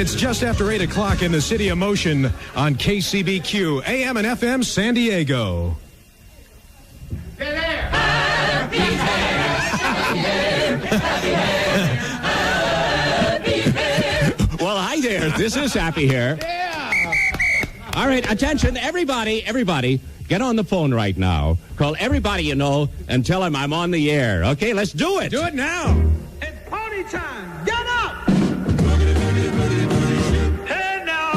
It's just after 8 o'clock in the City of Motion on KCBQ, AM and FM San Diego. Hey there! Happy hair! Happy hair! Happy hair! Happy hair! Well, hi there. This is Happy Hair. Yeah! All right, attention, everybody, get on the phone right now. Call everybody you know and tell them I'm on the air. Okay, let's do it. Do it now! It's party time! Get up! Hey now,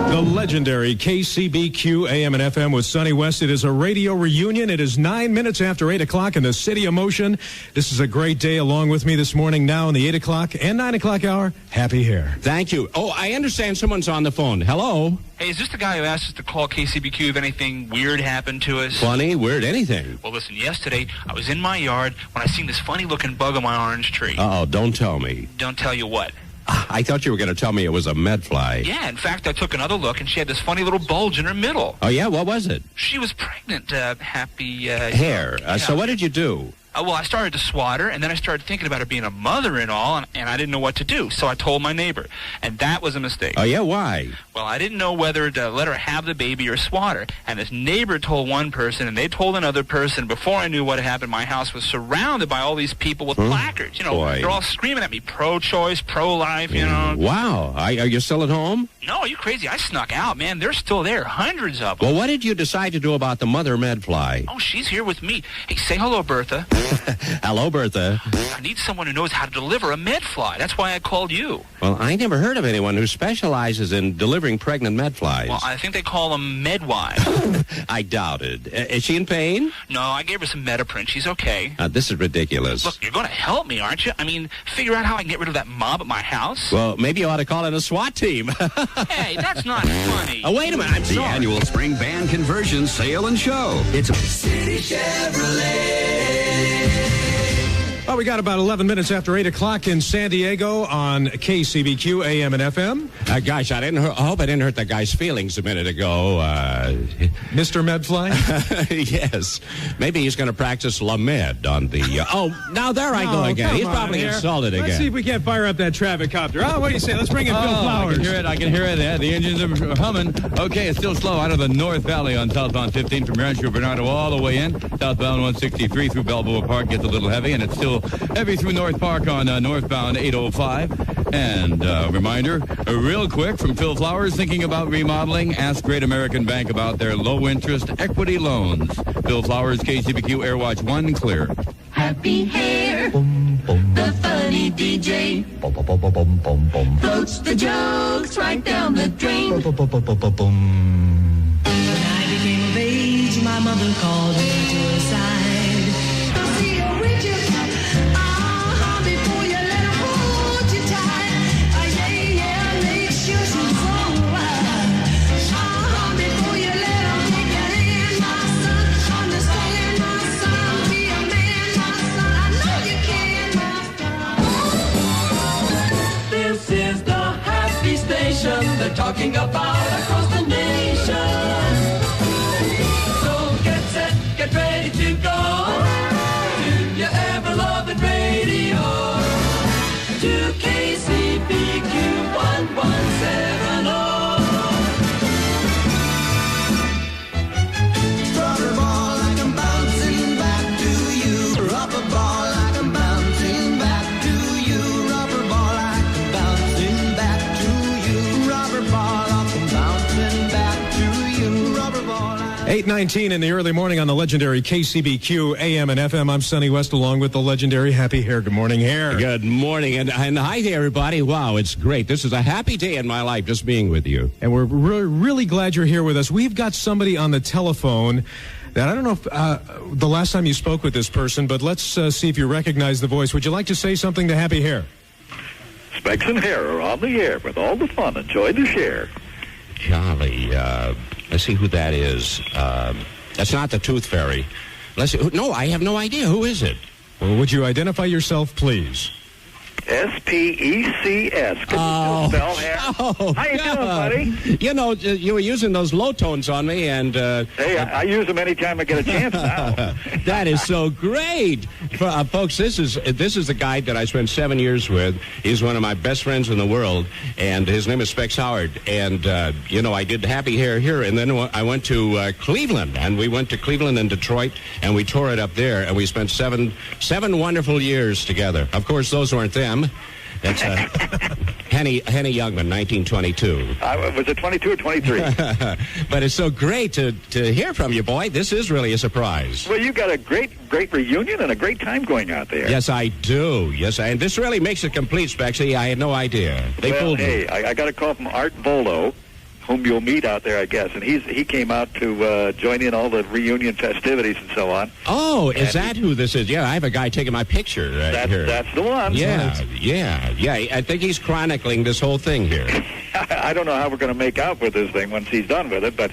The legendary KCBQ AM and FM with Sonny West. It is a radio reunion. It is 9 minutes after 8 o'clock in the City of Motion. This is a great day. Along with me this morning now in the 8 o'clock and 9 o'clock hour, Happy Hair. Thank you. Oh, I understand someone's on the phone. Hello? Hey, is this the guy who asked us to call KCBQ if anything weird happened to us? Funny, weird, anything. Well, listen, yesterday I was in my yard when I seen this funny-looking bug on my orange tree. Uh-oh, don't tell me. Don't tell you what. I thought you were going to tell me it was a medfly. Yeah, in fact, I took another look, and she had this funny little bulge in her middle. Oh, yeah? What was it? She was pregnant, Happy... Hair. Yeah. So what did you do? Well, I started to swat her, and then I started thinking about her being a mother and all, and I didn't know what to do, so I told my neighbor, and that was a mistake. Oh, yeah? Why? Well, I didn't know whether to let her have the baby or swat her, and this neighbor told one person, and they told another person. Before I knew what had happened, my house was surrounded by all these people with placards. You know, Boy. They're all screaming at me, pro-choice, pro-life, you know. Wow. Are you still at home? No, are you crazy? I snuck out, man. They're still there, hundreds of them. Well, what did you decide to do about the mother medfly? Oh, she's here with me. Hey, say hello, Bertha. Hello, Bertha. I need someone who knows how to deliver a medfly. That's why I called you. Well, I never heard of anyone who specializes in delivering pregnant medflies. Well, I think they call them medwives. I doubt it. Is she in pain? No, I gave her some Metaprint. She's okay. This is ridiculous. Look, you're going to help me, aren't you? I mean, figure out how I can get rid of that mob at my house. Well, maybe you ought to call in a SWAT team. Hey, that's not funny. Oh, wait a minute. I'm The sorry. annual Spring Band Conversion Sale and Show. It's City Chevrolet. Well, we got about 11 minutes after 8 o'clock in San Diego on KCBQ, AM and FM. Gosh, I hope I didn't hurt that guy's feelings a minute ago. Mr. Medfly? Yes. Maybe he's going to practice Lamed on the... now there I go again. come He's on probably here. insulted Let's see again. if we can't fire up that traffic copter. Oh, what do you say? Let's bring in Phil Flowers. I can hear it. Yeah, the engines are humming. Okay, it's still slow out of the North Valley on southbound 15 from Rancho Bernardo all the way in. Southbound 163 through Balboa Park gets a little heavy, and it's still heavy through North Park on northbound 805. And reminder, real quick, from Phil Flowers, thinking about remodeling, ask Great American Bank about their low-interest equity loans. Phil Flowers, KCBQ Airwatch 1, clear. Happy Hair, the funny DJ, floats the jokes right down the drain. When I became of age, my mother called me to her side. I'll see you with you, before you let her hold you tight. Yeah, make sure she's alright. Before you let her take your hand, my son. Understand, my son, be a man, my son. I know you can, my son. This is the happy station they're talking about across the nation. So get set, get ready to go to your ever-loving radio, to KCBQ 1170. Rubber ball like I'm bouncing back to you. Rubber ball like I'm bouncing back to you. Rubber ball like I'm bouncing back to you. Rubber ball like I'm bouncing back to you. Rubber ball like 8:19 in the early morning on the legendary KCBQ, AM and FM. I'm Sonny West along with the legendary Happy Hair. Good morning, Hair. Good morning, and hi there, everybody. Wow, it's great. This is a happy day in my life, just being with you. And we're really glad you're here with us. We've got somebody on the telephone that I don't know if the last time you spoke with this person, but let's see if you recognize the voice. Would you like to say something to Happy Hair? Specs and Hair are on the air with all the fun. Enjoy the share. Golly, let's see who that is. That's not the Tooth Fairy. Let's see. No, I have no idea. Who is it? Well, would you identify yourself, please? S-P-E-C-S. Can you spell hair? Oh, How you doing, buddy? You know, you were using those low tones on me, and Hey, I use them anytime I get a chance now. that is so great, folks. This is the guy that I spent 7 years with. He's one of my best friends in the world, and his name is Specs Howard. And you know, I did Happy Hair here, and then I went to Cleveland, and we went to Cleveland and Detroit, and we tore it up there, and we spent seven wonderful years together. Of course, those weren't them. That's Henny Youngman, 1922. Was it 22 or 23? But it's so great to hear from you, boy. This is really a surprise. Well, you got a great reunion and a great time going out there. Yes, I do. Yes, and this really makes it complete, Spexy. I had no idea. They fooled me. Hey, I got a call from Art Volo, whom you'll meet out there, I guess, and he came out to join in all the reunion festivities and so on. Oh, is that who this is? Yeah, I have a guy taking my picture right here. That's the one. Yeah. I think he's chronicling this whole thing here. I don't know how we're going to make out with this thing once he's done with it, but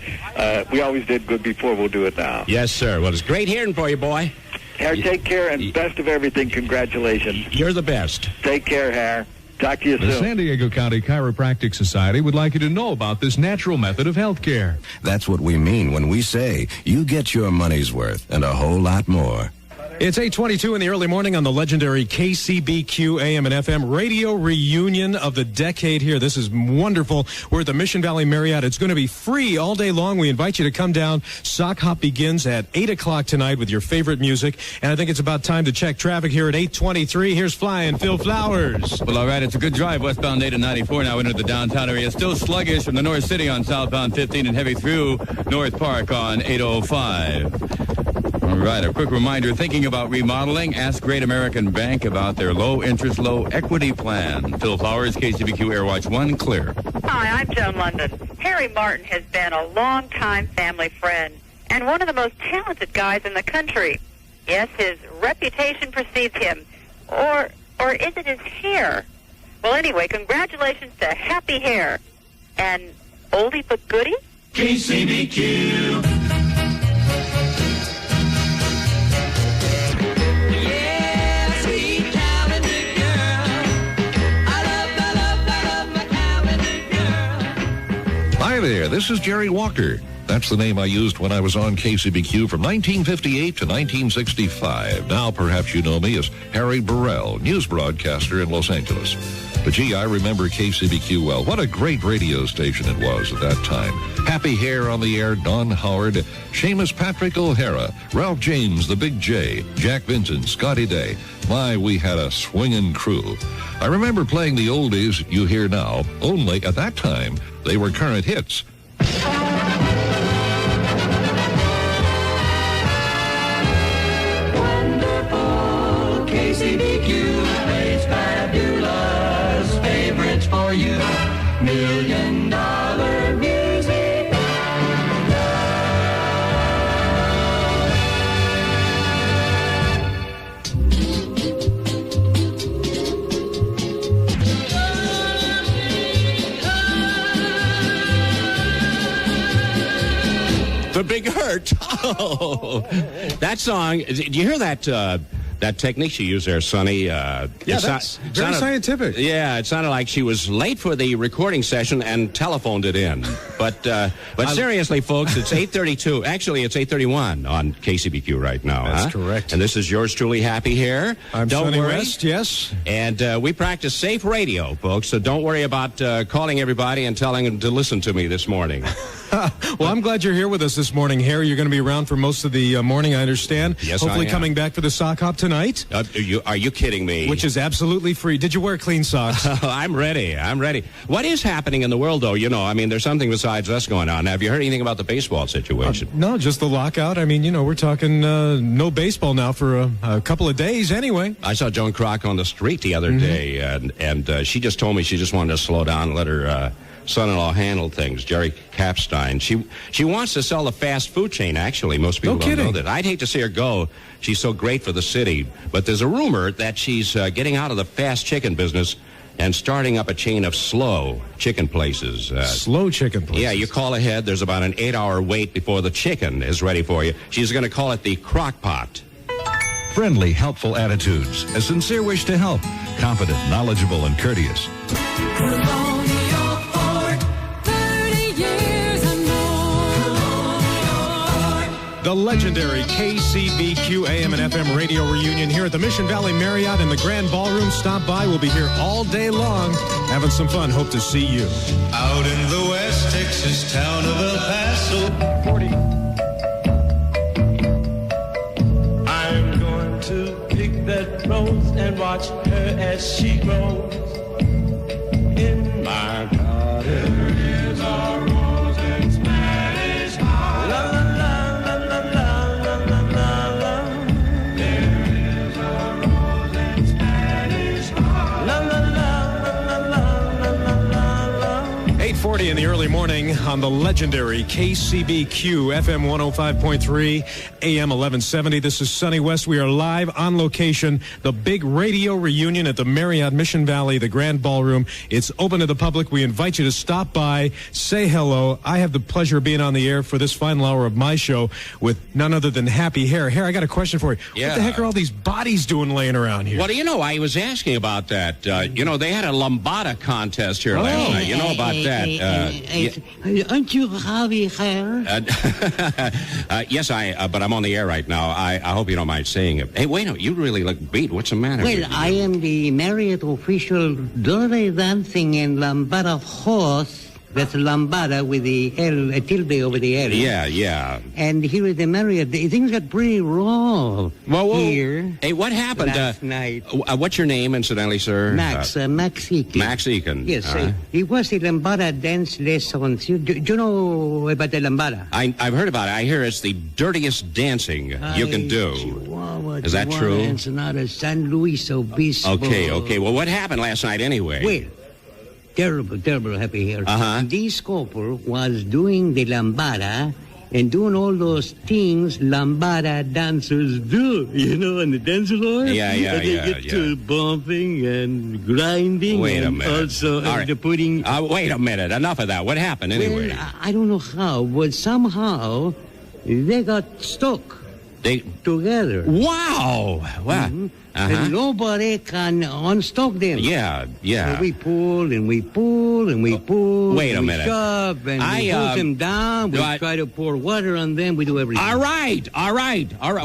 we always did good before. We'll do it now. Yes, sir. Well, it's great hearing for you, boy. Hare, take care, and best of everything. Congratulations. You're the best. Take care, Hare. Talk to you soon. The San Diego County Chiropractic Society would like you to know about this natural method of health care. That's what we mean when we say you get your money's worth and a whole lot more. It's 8:22 in the early morning on the legendary KCBQ AM and FM radio reunion of the decade here. This is wonderful. We're at the Mission Valley Marriott. It's going to be free all day long. We invite you to come down. Sock Hop begins at 8 o'clock tonight with your favorite music. And I think it's about time to check traffic here at 8:23. Here's Flying Phil Flowers. Well, all right, it's a good drive westbound 8 and 94 now into the downtown area. Still sluggish from the North City on southbound 15 and heavy through North Park on 805. All right, a quick reminder, thinking about remodeling, ask Great American Bank about their low-interest, low-equity plan. Phil Flowers, KCBQ Airwatch 1, clear. Hi, I'm Joan London. Harry Martin has been a long-time family friend and one of the most talented guys in the country. Yes, his reputation precedes him. Or is it his hair? Well, anyway, congratulations to Happy Hair. And oldie but goodie? KCBQ. Hi there, this is Jerry Walker. That's the name I used when I was on KCBQ from 1958 to 1965. Now perhaps you know me as Harry Burrell, news broadcaster in Los Angeles. But gee, I remember KCBQ well. What a great radio station it was at that time. Happy Hair on the air, Don Howard, Seamus Patrick O'Hara, Ralph James, the Big J, Jack Vincent, Scotty Day. My, we had a swinging crew. I remember playing the oldies you hear now, only at that time they were current hits. Wonderful KCBQ plays fabulous favorites for you. $1 million music. The Big Hurt. Oh, that song. Do you hear that technique she used there, Sonny? That's very scientific. Yeah, it sounded like she was late for the recording session and telephoned it in. But seriously, folks, it's 8:32. Actually, it's 8:31 on KCBQ right now. That's correct. And this is yours truly, Happy Hair. I'm don't Sonny worry. West, yes. And we practice safe radio, folks, so don't worry about calling everybody and telling them to listen to me this morning. Well, I'm glad you're here with us this morning, Harry. You're going to be around for most of the morning, I understand. Yes, Hopefully I am. coming back for the sock hop tonight. Are you kidding me? Which is absolutely free. Did you wear clean socks? I'm ready. What is happening in the world, though? You know, I mean, there's something besides us going on. Have you heard anything about the baseball situation? No, just the lockout. I mean, we're talking no baseball now for a couple of days anyway. I saw Joan Kroc on the street the other day, and she just told me she just wanted to slow down and let her son-in-law handle things, Jerry Capstein. She wants to sell the fast food chain, actually. Most people don't know that. I'd hate to see her go. She's so great for the city. But there's a rumor that she's getting out of the fast chicken business and starting up a chain of slow chicken places. Slow chicken places? Yeah, you call ahead. There's about an 8-hour wait before the chicken is ready for you. She's going to call it the crock pot. Friendly, helpful attitudes, a sincere wish to help, Confident, knowledgeable, and courteous. The legendary KCBQ AM and FM radio reunion here at the Mission Valley Marriott in the Grand Ballroom. Stop by. We'll be here all day long having some fun. Hope to see you. Out in the West Texas town of El Paso. 40. I'm going to pick that rose and watch her as she grows in my garden. There is a rose in Spanish Harlem. La, la, la, la, la, la, la, la, la. There is a rose in Spanish Harlem. La, la, la, la, la, la, la, la. 8:40 in the early morning on the legendary KCBQ FM 105.3 AM 1170. This is Sonny West. We are live on location, the big radio reunion at the Marriott Mission Valley, the Grand Ballroom. It's open to the public. We invite you to stop by, say hello. I have the pleasure of being on the air for this final hour of my show with none other than Happy Hare. Hare, I got a question for you. Yeah. What the heck are all these bodies doing laying around here? Well, I was asking about that. They had a lambada contest here last night. You know about that? Aren't you Javi Hare? Yes, but I'm on the air right now. I hope you don't mind saying it. Hey, wait a minute. You really look beat. What's the matter with you? Well, I am the Marriott official Dore dancing and lambada horse. That's lambada with the L, a tilde over the L. Yeah. And here at the Marriott, things got pretty raw here. Hey, what happened last night? What's your name, incidentally, sir? Max Eakin. Max Eakin. Yes, it was the lambada dance lessons. Do you know about the lambada? I've heard about it. I hear it's the dirtiest dancing you can do. Is that true? Ensenada, San Luis Obispo. Okay. Well, what happened last night anyway? Well, terrible, Happy here. This couple was doing the lambada and doing all those things lambada dancers do, on the dance floor. Yeah. They get to bumping and grinding. Wait a and minute. Also, all right. the putting. Wait a minute. Enough of that. What happened anyway? Well, I don't know how, but somehow they got stuck together. Wow. What? Mm-hmm. And nobody can unstuck them. Yeah. So we pull and we pull and we pull. Wait a we minute. Shove and we pull them down. We try to pour water on them. We do everything. All right.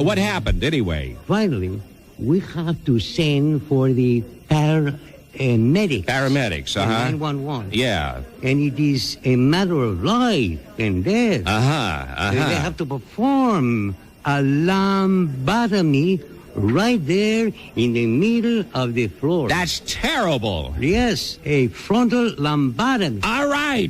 What happened anyway? Finally, we have to send for the paramedics. Paramedics, 911. Yeah. And it is a matter of life and death. They have to perform a lambotomy right there in the middle of the floor. That's terrible. Yes, a frontal lambotomy. All right.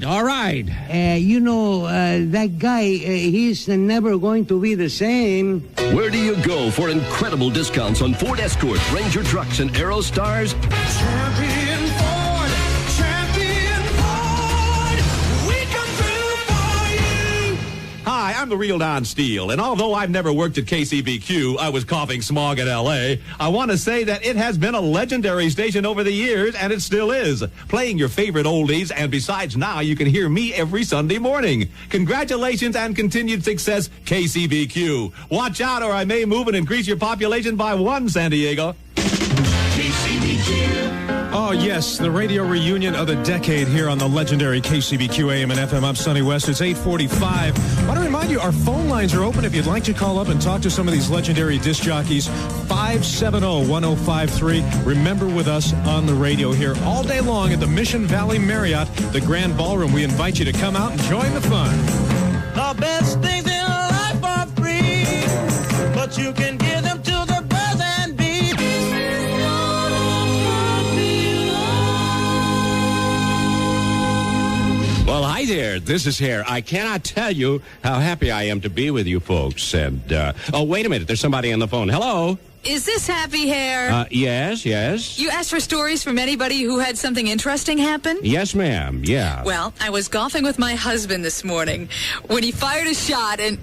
That guy, he's never going to be the same. Where do you go for incredible discounts on Ford Escort, Ranger trucks, and Aerostars? Champion Ford, we come through for you. Hi, I'm the real Don Steele, and although I've never worked at KCBQ, I was coughing smog in L.A., I want to say that it has been a legendary station over the years, and it still is, playing your favorite oldies, and besides now you can hear me every Sunday morning. Congratulations and continued success, KCBQ. Watch out or I may move and increase your population by 1, San Diego. Oh, yes, the radio reunion of the decade here on the legendary KCBQ AM and FM. I'm Sonny West. It's 8:45. I want to remind you, our phone lines are open if you'd like to call up and talk to some of these legendary disc jockeys. 570-1053. Remember, with us on the radio here all day long at the Mission Valley Marriott, the Grand Ballroom. We invite you to come out and join the fun. The best things in life are free, but you can give them to the birds and bees. Well, hi there. This is Hare. I cannot tell you how happy I am to be with you folks. And, wait a minute. There's somebody on the phone. Hello? Is this Happy Hare? Yes. You asked for stories from anybody who had something interesting happen? Yes, ma'am. Yeah. Well, I was golfing with my husband this morning when he fired a shot, and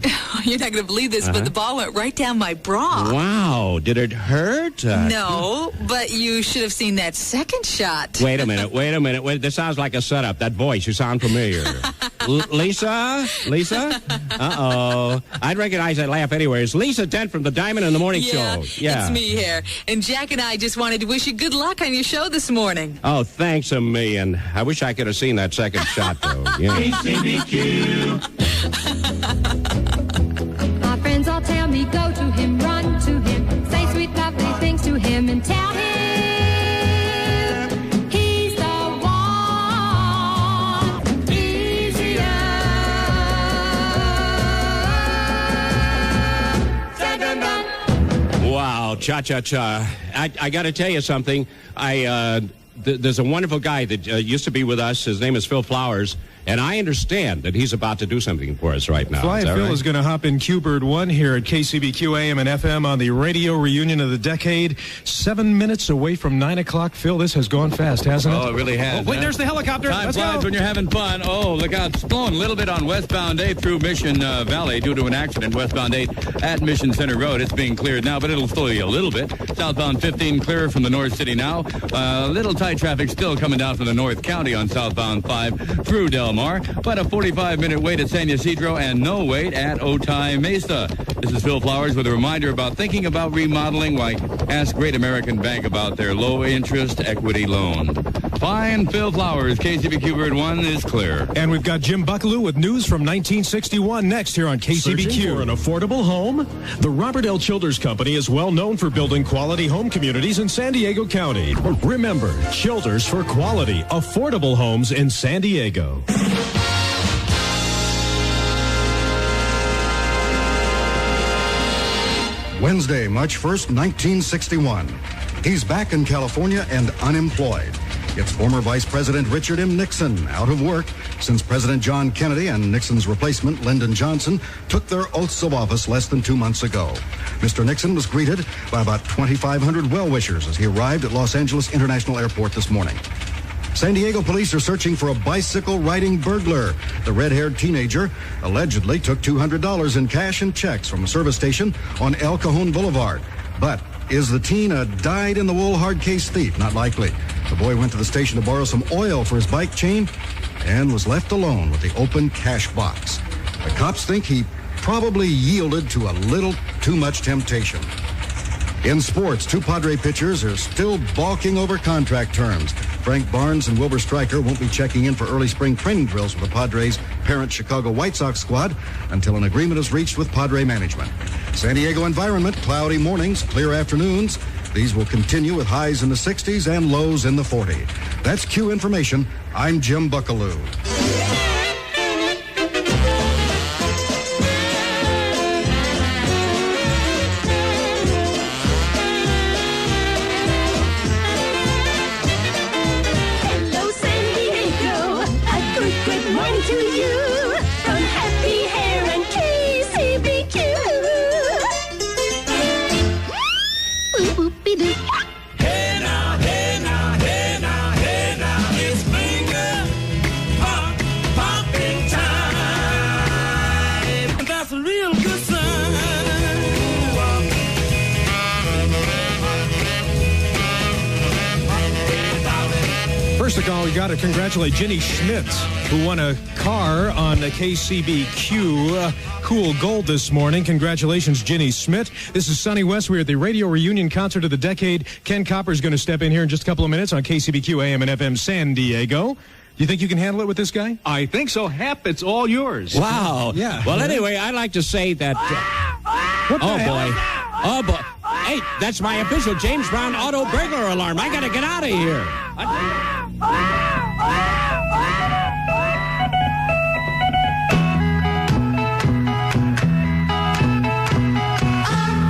you're not going to believe this, but the ball went right down my bra. Wow. Did it hurt? No, but you should have seen that second shot. Wait a minute. This sounds like a setup. That voice, you sound familiar. Lisa? Uh-oh. I'd recognize that laugh anywhere. It's Lisa Dent from the Diamond in the Morning Show. Yeah, it's me here. And Jack and I just wanted to wish you good luck on your show this morning. Oh, thanks a million. I wish I could have seen that second shot, though. Yeah. KCBQ. My friends all tell me go to him, run to him, say sweet lovely things to him and tell him he's the one. Easier. Dun, dun, dun. Wow, cha-cha-cha. I got to tell you something. There's a wonderful guy that used to be with us. His name is Phil Flowers, and I understand that he's about to do something for us right now. Flying Phil is going to hop in Q-Bird 1 here at KCBQ AM and FM on the radio reunion of the decade. 7 minutes away from 9 o'clock. Phil, this has gone fast, hasn't it? Oh, it really has. Oh, wait, there's the helicopter. Time Let's flies go. when you're having fun. Oh, look out. Slowing a little bit on westbound 8 through Mission Valley due to an accident. Westbound 8 at Mission Center Road. It's being cleared now, but it'll slow you a little bit. Southbound 15 clear from the North City now. Little tight traffic still coming down from the North County on southbound 5 through Del Mar, but a 45-minute wait at San Ysidro and no wait at Otay Mesa. This is Phil Flowers with a reminder about thinking about remodeling. Why, ask Great American Bank about their low-interest equity loan. Fine, Phil Flowers, KCBQ Bird 1 is clear. And we've got Jim Buckaloo with news from 1961 next here on KCBQ. Searching for an affordable home? The Robert L. Childers Company is well known for building quality home communities in San Diego County. Remember, Childers for quality, affordable homes in San Diego. Wednesday, March 1st, 1961. He's back in California and unemployed. It's former Vice President Richard M. Nixon, out of work since President John Kennedy and Nixon's replacement, Lyndon Johnson, took their oaths of office less than 2 months ago. Mr. Nixon was greeted by about 2,500 well-wishers as he arrived at Los Angeles International Airport this morning. San Diego police are searching for a bicycle-riding burglar. The red-haired teenager allegedly took $200 in cash and checks from a service station on El Cajon Boulevard. But is the teen a dyed-in-the-wool hard case thief? Not likely. The boy went to the station to borrow some oil for his bike chain and was left alone with the open cash box. The cops think he probably yielded to a little too much temptation. In sports, two Padre pitchers are still balking over contract terms. Frank Barnes and Wilbur Stryker won't be checking in for early spring training drills with the Padres' parent Chicago White Sox squad until an agreement is reached with Padre management. San Diego environment, cloudy mornings, clear afternoons. These will continue with highs in the 60s and lows in the 40s. That's Q information. I'm Jim Buckaloo. Hello, San Diego. A good morning to you from Happy Hare and KCBQ. Boop-boop-be-doo. Hey now, hey now, hey now, hey now, it's finger popping time. That's a real good sign. First of all, we got to congratulate Jenny Schmidt, who won a car on the KCBQ Cool Gold this morning. Congratulations, Jenny Schmidt. This is Sonny West. We're at the Radio Reunion Concert of the Decade. Ken Copper's going to step in here in just a couple of minutes on KCBQ AM and FM San Diego. Do you think you can handle it with this guy? I think so. Hap, it's all yours. Wow. Yeah. Well, anyway, I'd like to say that... What the hell? boy. Oh, boy. Hey, that's my official James Brown auto burglar alarm. I got to get out of here.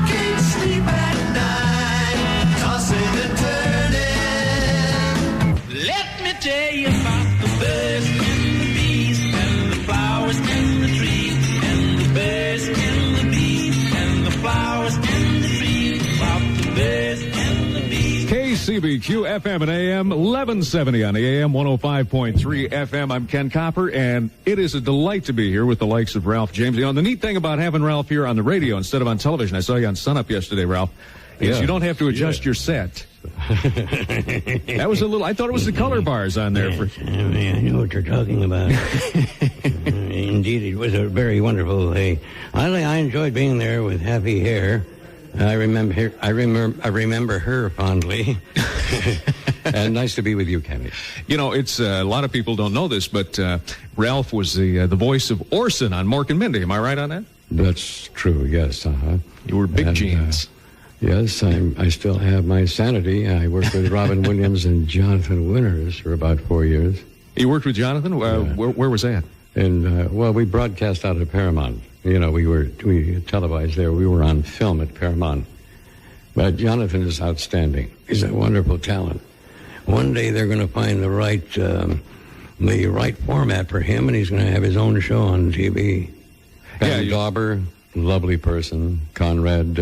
Can't sleep at night, tossing and turning. Let me tell you about the birds and the bees and the flowers and the trees and the birds and the bees and the flowers and the trees, about the birds and the bees. KCBQ FM and AM 1170 on the AM 105.3 FM. I'm Ken Copper, and it is a delight to be here with the likes of Ralph James. You know, the neat thing about having Ralph here on the radio instead of on television, I saw you on Sunup yesterday, Ralph, is you don't have to adjust your set. That was a little. I thought it was the color bars on there. I know what you're talking about. Indeed, it was a very wonderful day. I enjoyed being there with Happy Hare. I remember her fondly. And nice to be with you, Kenny. You know, it's a lot of people don't know this, but Ralph was the voice of Orson on Mork and Mindy. Am I right on that? That's true. Yes. You were Big Jeans. Yes, I still have my sanity. I worked with Robin Williams and Jonathan Winters for about 4 years. You worked with Jonathan? Where was that? And we broadcast out of Paramount. You know, we televised there. We were on film at Paramount. But Jonathan is outstanding. He's a wonderful talent. One day they're going to find the right format for him, and he's going to have his own show on TV. And Dauber, lovely person. Conrad,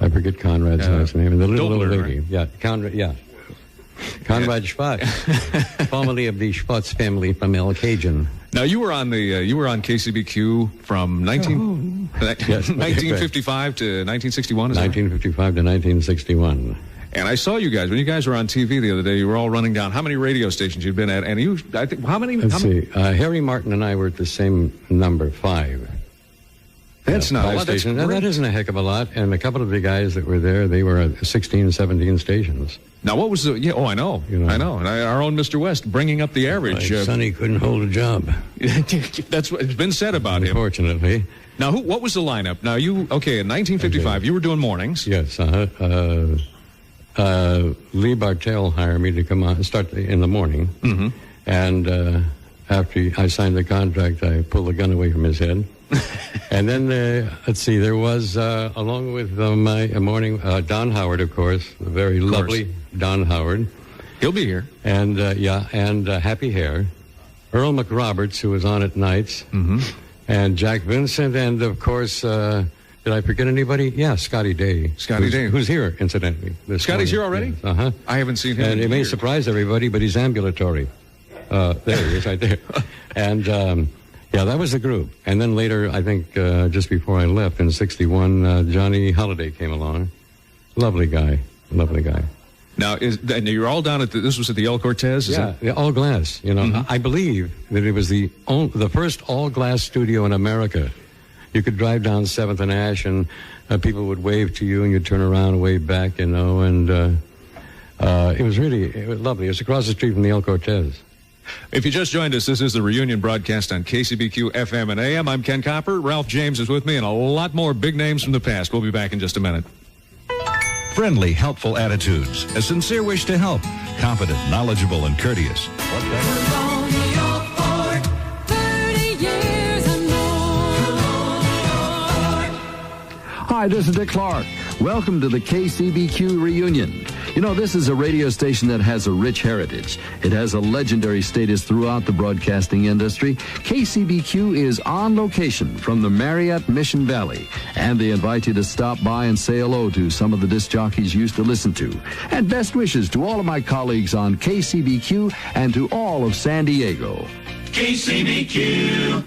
I forget Conrad's last name. And the little lady. Right? Yeah, Conrad, Conrad Schwartz, formerly of the Schwartz family from El Cajun. Now you were on KCBQ from 1955 to 1961. 1955 to 1961. And I saw you guys when you guys were on TV the other day. You were all running down how many radio stations you'd been at, and how many? Let's see. Harry Martin and I were at the same number 5. That's not a lot. That's great. That isn't a heck of a lot. And a couple of the guys that were there, they were at 16, 17 stations. Now, what was the... Yeah, I know. I know. And our own Mr. West bringing up the average. Sonny couldn't hold a job. That's what's been said about him. Unfortunately. Now, what was the lineup? Now, in 1955, you were doing mornings. Yes. Lee Bartell hired me to come on and start in the morning. Mm-hmm. And after I signed the contract, I pulled the gun away from his head. And then, let's see, there was, along with my morning, Don Howard, of course, the very lovely Don Howard. He'll be here. And, Happy Hare. Earl McRoberts, who was on at nights. Mm-hmm. And Jack Vincent, and, of course, did I forget anybody? Yeah, Scotty Day. Who's here, incidentally. Scotty's here already? Yes, uh-huh. I haven't seen him And it may surprise everybody, but he's ambulatory. There he is, right there. And... that was the group. And then later, I think, just before I left in 61, Johnny Holiday came along. Lovely guy. Now, you're all down this was at the El Cortez? All glass. You know, Mm-hmm. I believe that it was the first all glass studio in America. You could drive down 7th and Ash, and people would wave to you, and you'd turn around and wave back, you know, and it was lovely. It was across the street from the El Cortez. If you just joined us, this is the reunion broadcast on KCBQ FM and AM. I'm Ken Copper. Ralph James is with me, and a lot more big names from the past. We'll be back in just a minute. Friendly, helpful attitudes, a sincere wish to help, competent, knowledgeable, and courteous. Hi, this is Dick Clark. Welcome to the KCBQ reunion. You know, this is a radio station that has a rich heritage. It has a legendary status throughout the broadcasting industry. KCBQ is on location from the Marriott Mission Valley, and they invite you to stop by and say hello to some of the disc jockeys you used to listen to. And best wishes to all of my colleagues on KCBQ and to all of San Diego. KCBQ.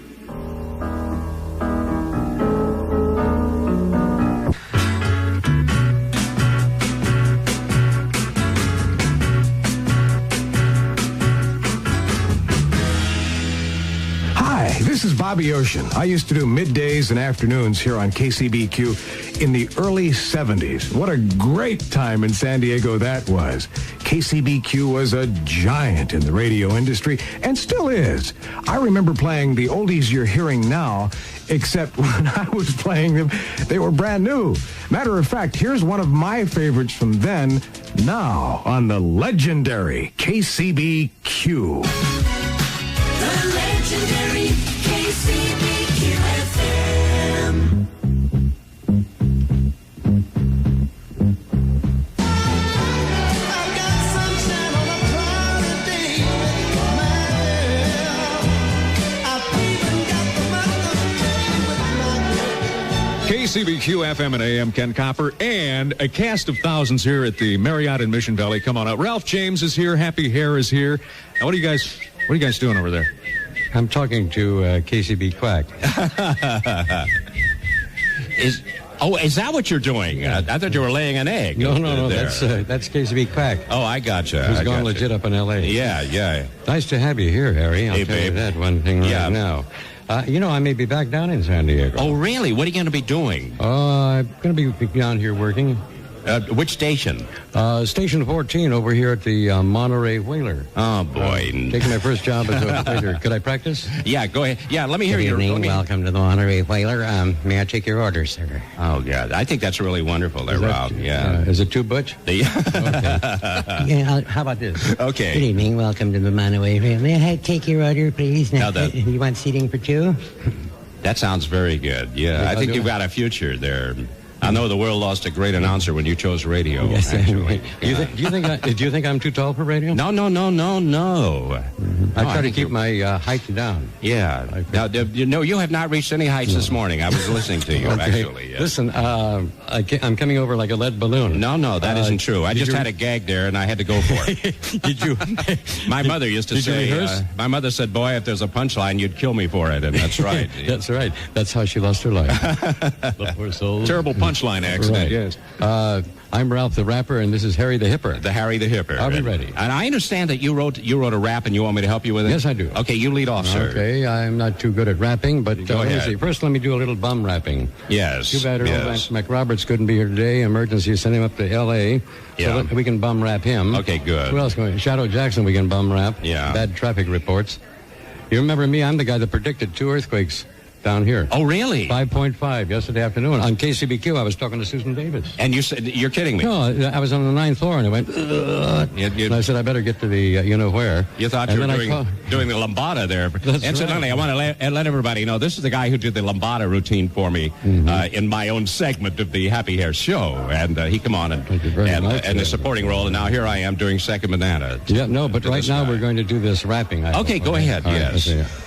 This is Bobby Ocean. I used to do middays and afternoons here on KCBQ in the early 70s. What a great time in San Diego that was. KCBQ was a giant in the radio industry and still is. I remember playing the oldies you're hearing now, except when I was playing them, they were brand new. Matter of fact, here's one of my favorites from then, now on the legendary KCBQ. The legendary KCBQ FM. KCBQ FM and AM, Ken Copper, and a cast of thousands here at the Marriott in Mission Valley. Come on out. Ralph James is here. Happy Hare is here. Now, what are you guys doing over there? I'm talking to KCB Quack. Oh, is that what you're doing? Yeah. I thought you were laying an egg. No. there. That's KCB Quack. Oh, I gotcha. He's gone legit up in L.A. Yeah. Nice to have you here, Harry. I'll Hey, tell you babe. that one thing right now. I may be back down in San Diego. Oh, really? What are you going to be doing? I'm going to be down here working. Which station? Station 14 over here at the Monterey Whaler. Oh, boy. Taking my first job as a waiter. Could I practice? Yeah, go ahead. Yeah, let me hear Good your... evening. Welcome to the Monterey Whaler. May I take your order, sir? Oh, God. I think that's really wonderful there, Rob. Yeah. Is it too butch? Yeah, how about this? Okay. Good evening. Welcome to the Monterey Whaler. May I take your order, please? Now You want seating for two? That sounds very good. Yeah, I think you've got a future there. I know the world lost a great announcer when you chose radio. Yes, actually. do you think I'm too tall for radio? No. I try to keep my height down. Yeah. Now, you have not reached any heights this morning. I was listening to you, Okay. actually. Yeah. Listen, I'm coming over like a lead balloon. No, that isn't true. I just had a gag there, and I had to go for it. Did you? My mother used to Did you say, rehearse? my mother said, boy, if there's a punchline, you'd kill me for it, and that's right. That's right. That's how she lost her life. The poor soul. Terrible punchline accident, Right. yes. I'm Ralph the Rapper, and this is Harry the Hipper. The Harry the Hipper. I'll be ready. And I understand that you wrote a rap, and you want me to help you with it? Yes, I do. Okay, you lead off, sir. Okay, I'm not too good at rapping, but Go let me ahead. see. First, let me do a little bum rapping. Yes. Too bad Earl yes. McRoberts couldn't be here today. Emergency sent him up to L.A. Yeah. So that we can bum rap him. Okay, good. Who else going? Shadow Jackson we can bum rap. Yeah. Bad traffic reports. You remember me? I'm the guy that predicted 2 earthquakes down here. Oh, really? 5.5 yesterday afternoon. On KCBQ, I was talking to Susan Davis. And you said, you're kidding me. No, I was on the 9th floor, and I went, and I said, I better get to the you-know-where. You thought And you were then doing the lambada there. That's Incidentally, right. I want to let everybody know this is the guy who did the lambada routine for me in my own segment of the Happy Hair Show. And he come on and a supporting role. And now here I am doing Second Banana. Yeah, no, but right now we're going to do this rapping. Okay, go ahead, All right, yes.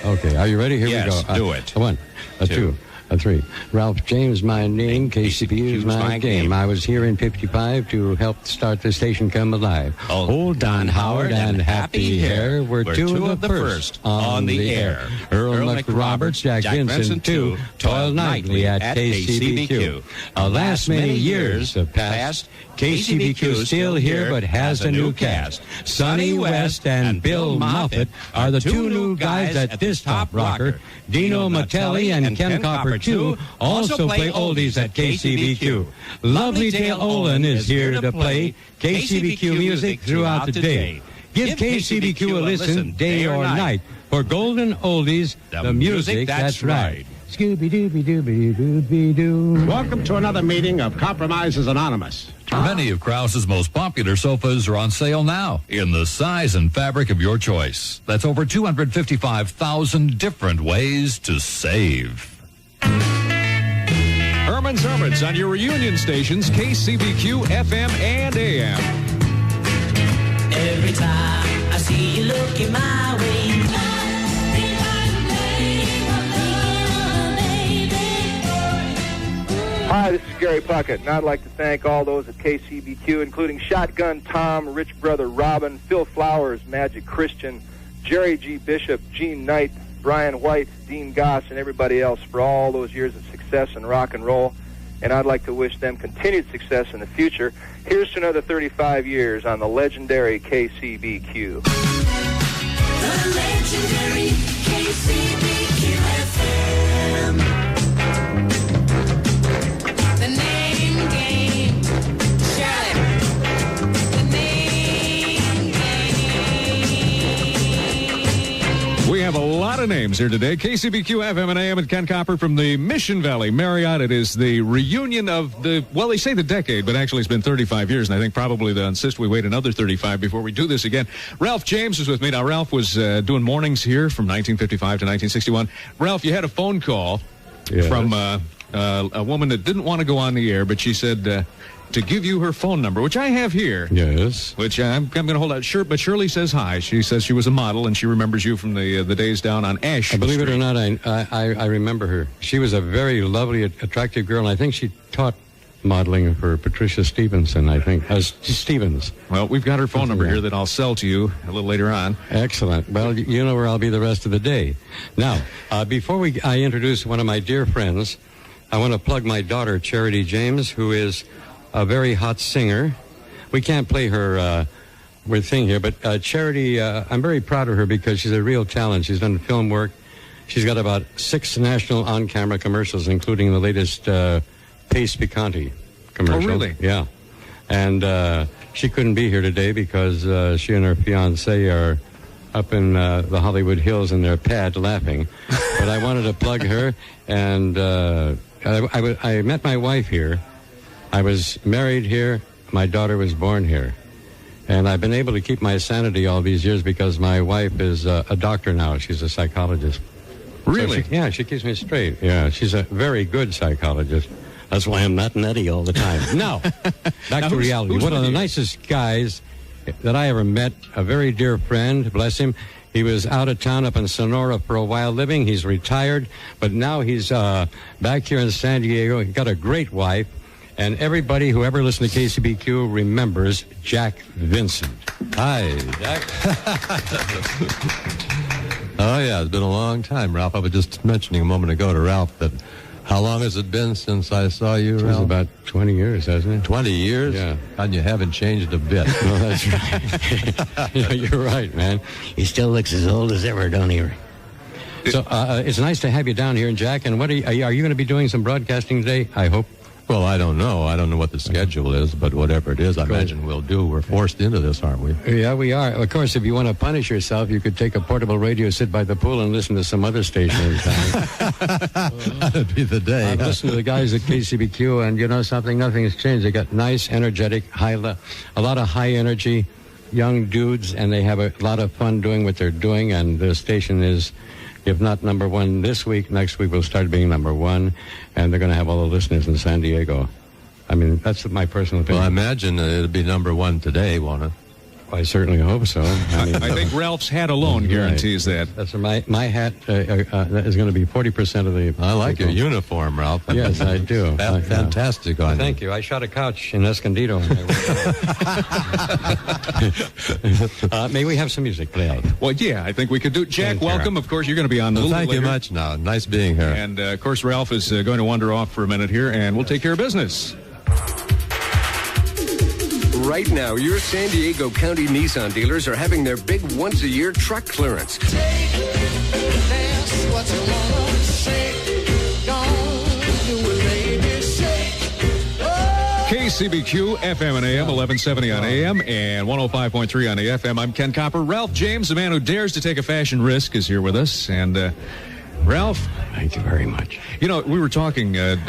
Okay, are you ready? Here Yes, we go. do it. A 1, a 2, a 3. Ralph James, my name. KCBQ is my game. I was here in 55 to help start the station come alive. Old Don Howard and Happy Hair were two of the first on the air. Earl McRoberts, Jack Vincent, too, toiled nightly at KCBQ. Alas, many years have passed. KCBQ still here, but has a new cast. Sonny West and Bill Moffat are the 2 new guys at this top rocker. Dino Matelli and Ken Copper, too, also play oldies at KCBQ. Lovely Dale Olin is here to play KCBQ music throughout the day. Give KCBQ a listen, day or night, for golden oldies, the music that's right. Scooby-Dooby-Dooby-Dooby-Doo. Welcome to another meeting of Compromises Anonymous. Many of Krause's most popular sofas are on sale now in the size and fabric of your choice. That's over 255,000 different ways to save. Herman's Hermits on your reunion stations, KCBQ, FM, and AM. Every time I see you looking my way. Hi, this is Gary Puckett, and I'd like to thank all those at KCBQ, including Shotgun Tom, Rich Brother Robin, Phil Flowers, Magic Christian, Jerry G. Bishop, Gene Knight, Brian White, Dean Goss, and everybody else for all those years of success in rock and roll. And I'd like to wish them continued success in the future. Here's to another 35 years on the legendary KCBQ. The legendary KCBQ FM. The name game. Shirley. The name game. We have a lot of names here today. KCBQ, FM, and AM, and Ken Copper from the Mission Valley Marriott. It is the reunion of the, well, they say the decade, but actually it's been 35 years, and I think probably they'll insist we wait another 35 before we do this again. Ralph James is with me. Now, Ralph was doing mornings here from 1955 to 1961. Ralph, you had a phone call from a woman that didn't want to go on the air, but she said to give you her phone number, which I have here. Yes. Which I'm going to hold out. But Shirley says hi. She says she was a model, and she remembers you from the days down on Ash Believe Street. it or not, I remember her. She was a very lovely, attractive girl, and I think she taught modeling for Patricia Stevenson, I think. Stevens. Well, we've got her phone number here that I'll sell to you a little later on. Excellent. Well, you know where I'll be the rest of the day. Now, before I introduce one of my dear friends, I want to plug my daughter, Charity James, who is a very hot singer. We can't play her thing here, but Charity, I'm very proud of her because she's a real talent. She's done film work. She's got about 6 national on-camera commercials, including the latest Pace Picante commercial. Oh, really? Yeah. And she couldn't be here today because she and her fiancé are up in the Hollywood Hills in their pad laughing. But I wanted to plug her, and I met my wife here. I was married here. My daughter was born here. And I've been able to keep my sanity all these years because my wife is a doctor now. She's a psychologist. Really? So she keeps me straight. Yeah, she's a very good psychologist. That's why I'm not nutty all the time. Now, back to reality. One of the nicest guys that I ever met, a very dear friend, bless him. He was out of town up in Sonora for a while living. He's retired, but now he's back here in San Diego. He's got a great wife. And everybody who ever listened to KCBQ remembers Jack Vincent. Hi, Jack. Oh, yeah, it's been a long time, Ralph. I was just mentioning a moment ago to Ralph that how long has it been since I saw you, Ralph? It's about 20 years, hasn't it? 20 years? Yeah. And you haven't changed a bit. No, that's right. Yeah, you're right, man. He still looks as old as ever, don't he? So it's nice to have you down here, Jack. And what are you going to be doing some broadcasting today, I hope? Well, I don't know. I don't know what the schedule is, but whatever it is, I imagine we'll do. We're forced into this, aren't we? Yeah, we are. Of course, if you want to punish yourself, you could take a portable radio, sit by the pool, and listen to some other station in town. That'd be the day. I've listened to the guys at KCBQ, and you know something? Nothing has changed. They got nice, energetic, a lot of high energy, young dudes, and they have a lot of fun doing what they're doing, and the station is, if not number one this week, next week will start being number one, and they're going to have all the listeners in San Diego. I mean, that's my personal opinion. Well, I imagine it'll be number one today, won't it? I certainly hope so. I think Ralph's hat alone guarantees that. That's my hat is going to be 40% of the. I like your uniform, Ralph. Yes, I do. Fantastic on you. Thank you. I shot a couch in Escondido. May we have some music play out? Well, yeah, I think we could do. Jack, welcome. Of course, you're going to be on. Well, thank you much. Now, nice being here. And of course, Ralph is going to wander off for a minute here, and we'll take care of business. Right now, your San Diego County Nissan dealers are having their big once-a-year truck clearance. KCBQ, FM and AM, 1170 on AM and 105.3 on the FM. I'm Ken Copper. Ralph James, the man who dares to take a fashion risk, is here with us. And Ralph, thank you very much. You know, we were talking during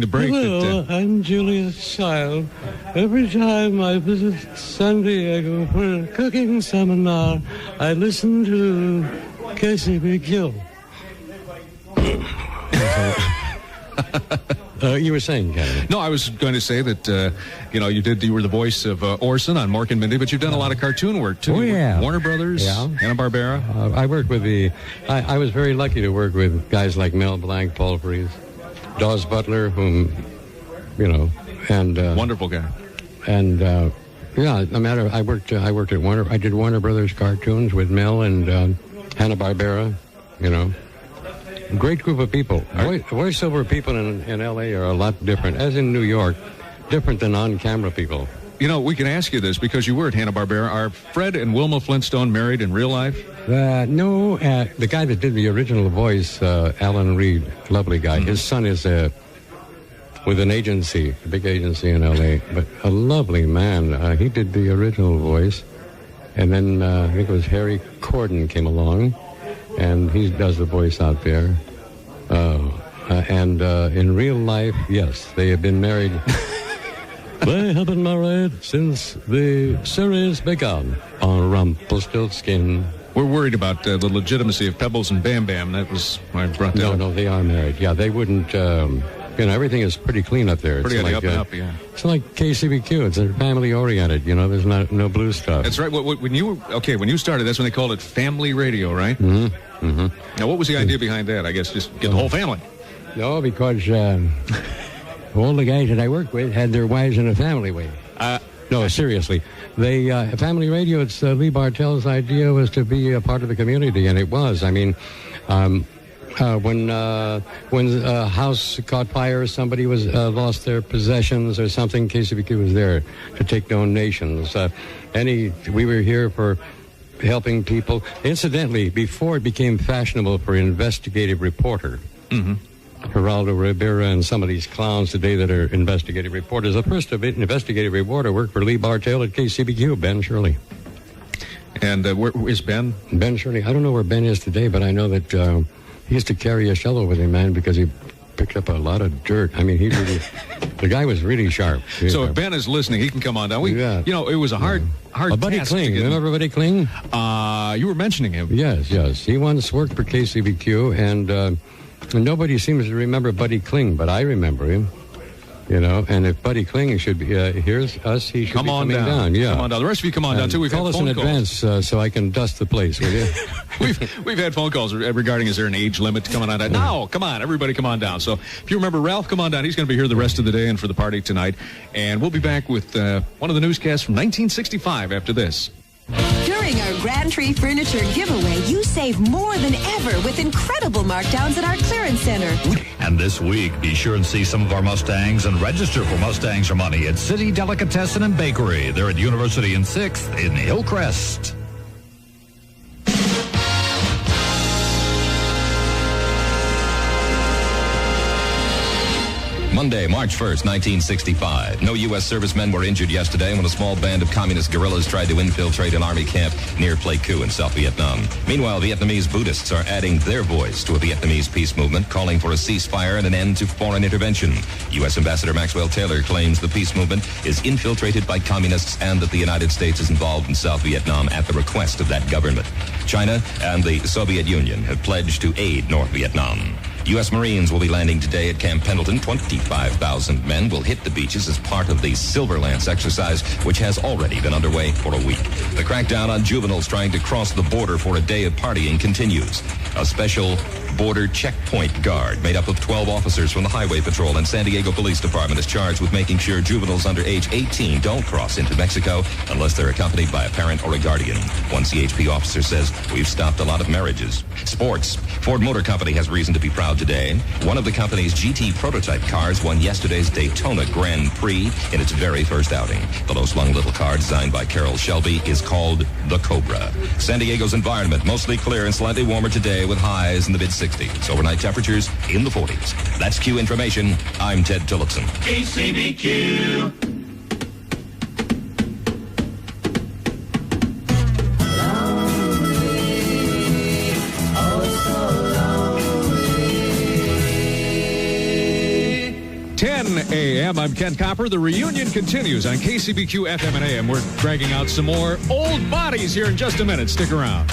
the break. Hello, I'm Julia's child. Every time I visit San Diego for a cooking seminar, I listen to KCBQ. You were saying, Kevin? No, I was going to say that, you were the voice of Orson on Mork and Mindy, but you've done a lot of cartoon work, too. Oh, yeah. Warner Brothers, Hanna-Barbera. I worked with I was very lucky to work with guys like Mel Blanc, Paul Frees, Dawes Butler, whom, and... wonderful guy. And, I worked at Warner. I did Warner Brothers cartoons with Mel and Hanna-Barbera, Great group of people. Voiceover people in L.A. are a lot different, as in New York, different than on-camera people. We can ask you this because you were at Hanna-Barbera. Are Fred and Wilma Flintstone married in real life? No. The guy that did the original voice, Alan Reed, lovely guy. His son is with an agency, a big agency in L.A., but a lovely man. He did the original voice. And then I think it was Harry Corden came along. And he does the voice out there. And in real life, yes, they have been married. They have been married since the series began on Rumpelstiltskin. We're worried about the legitimacy of Pebbles and Bam Bam. That was why I brought that up. No, they are married. Yeah, they wouldn't... everything is pretty clean up there. Pretty up and up, yeah. It's like KCBQ. It's family-oriented. There's no blue stuff. That's right. When you started, that's when they called it family radio, right? Mm-hmm. Mm-hmm. Now, what was the idea behind that? I guess just get the whole family. No, because all the guys that I worked with had their wives in a family way. No, seriously. They family radio, it's Lee Bartell's idea was to be a part of the community, and it was. I mean... When a house caught fire, or somebody was lost their possessions or something, KCBQ was there to take donations. We were here for helping people. Incidentally, before it became fashionable for investigative reporter, Geraldo Rivera and some of these clowns today that are investigative reporters, the first investigative reporter worked for Lee Bartell at KCBQ, Ben Shirley. And where is Ben? Ben Shirley. I don't know where Ben is today, but I know that he used to carry a shovel with him, man, because he picked up a lot of dirt. I mean, the guy was really sharp. So if Ben is listening, he can come on down. It was a hard Buddy task. Kling. Remember Buddy Kling? You were mentioning him. Yes. He once worked for KCBQ, and nobody seems to remember Buddy Kling, but I remember him. And if Buddy Kling should be here's us, he should come be on coming down. Yeah, come on down. The rest of you come on down too. We've call had us phone in calls. advance so I can dust the place, will you? We've had phone calls regarding is there an age limit to coming on down? No, come on, everybody come on down. So if you remember Ralph, come on down. He's going to be here the rest of the day and for the party tonight. And we'll be back with one of the newscasts from 1965 after this. During our Grand Tree Furniture giveaway, you save more than ever with incredible markdowns at our clearance center. And this week, be sure and see some of our Mustangs and register for Mustangs for Money at City Delicatessen and Bakery. They're at University and 6th in Hillcrest. Monday, March 1st, 1965. No U.S. servicemen were injured yesterday when a small band of communist guerrillas tried to infiltrate an army camp near Pleiku in South Vietnam. Meanwhile, Vietnamese Buddhists are adding their voice to a Vietnamese peace movement, calling for a ceasefire and an end to foreign intervention. U.S. Ambassador Maxwell Taylor claims the peace movement is infiltrated by communists and that the United States is involved in South Vietnam at the request of that government. China and the Soviet Union have pledged to aid North Vietnam. U.S. Marines will be landing today at Camp Pendleton. 25,000 men will hit the beaches as part of the Silver Lance exercise, which has already been underway for a week. The crackdown on juveniles trying to cross the border for a day of partying continues. A special border checkpoint guard made up of 12 officers from the Highway Patrol and San Diego Police Department is charged with making sure juveniles under age 18 don't cross into Mexico unless they're accompanied by a parent or a guardian. One CHP officer says, "We've stopped a lot of marriages." Sports. Ford Motor Company has reason to be proud today. One of the company's GT prototype cars won yesterday's Daytona Grand Prix in its very first outing. The low-slung little car designed by Carroll Shelby is called the Cobra. San Diego's environment mostly clear and slightly warmer today with highs in the mid-60s. Overnight temperatures in the 40s. That's Q Information. I'm Ted Tillotson. KCBQ. a.m. I'm Ken Copper. The reunion continues on KCBQ FM and AM. We're dragging out some more old bodies here in just a minute. Stick around.